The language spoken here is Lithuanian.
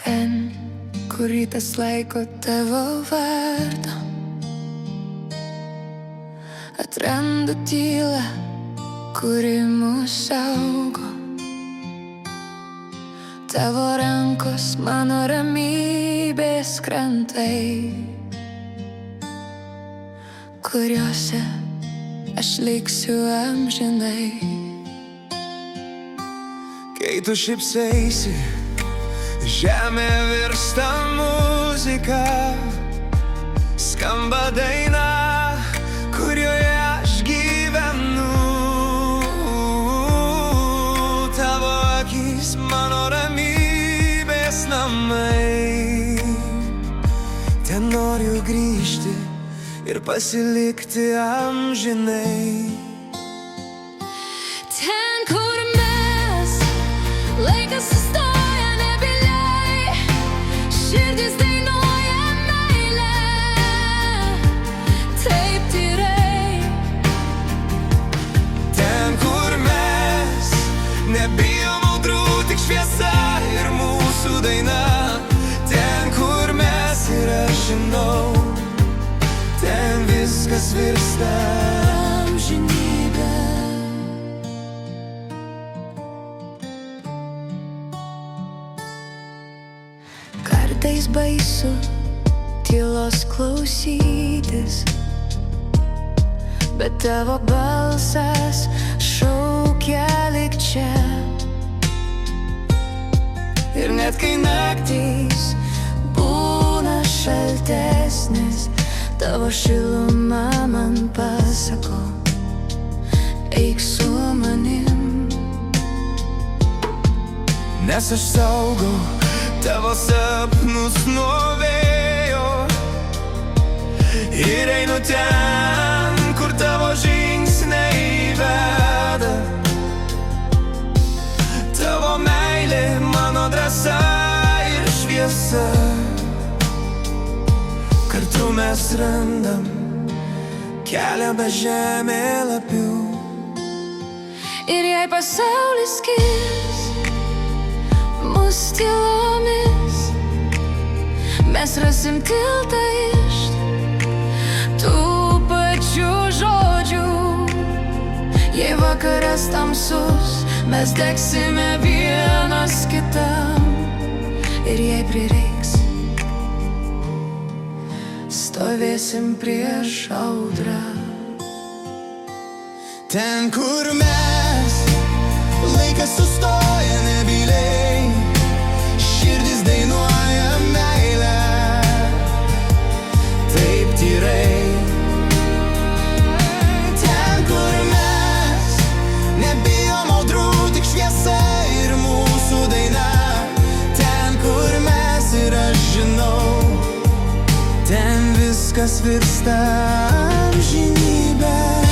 Ten, kur rytas laiko tavo vardą, atrandu tylą, kuri mus saugo. Tavo rankos mano ramybės krantai, kuriuose aš liksiu amžinai. Kai tu šypsaisi, žemė virsta muzika, skamba daina, kurioje aš gyvenu. Tavo akys mano ramybės namai, ten noriu grįžti ir pasilikti amžinai. Ten, kur mes, laikas sustoja nebyliai, širdis dainuoja meilę, taip tyrai. Ten, kur mes, nebijom audrų, tik šviesa ir mūsų daina. Ten, kur mes ir aš žinau, ten viskas virsta amžinybę. Kartais baisu tylos klausytis, bet tavo balsas šaukia lyg čia. Ir net kai naktys Būna šaltesnis, tavo šiluma man pasako, eik su manim. nes aš saugau tavo sapnus nuo vėjo ir einu ten, kur tavo žingsniai veda. Tavo meilė, mano drąsa ir šviesa, kartu mes randam kelią be žemėlapių. Ir jei pasaulis skirs mus tylomis, mes rasim tiltą iš tų pačių žodžių. Jei vakaras tamsus, mes degsime vienas kitam. Ir jei prireiks, stovėsim prieš audrą. Ten, kur mes, laikas sustoja nebyliai, širdis dainuoja meilę, taip tyrai. Ten, kur mes, nebijom audrų, tik šviesa ir mūsų daina. Ten, kur mes ir aš žinau, ten viskas virsta amžinybę.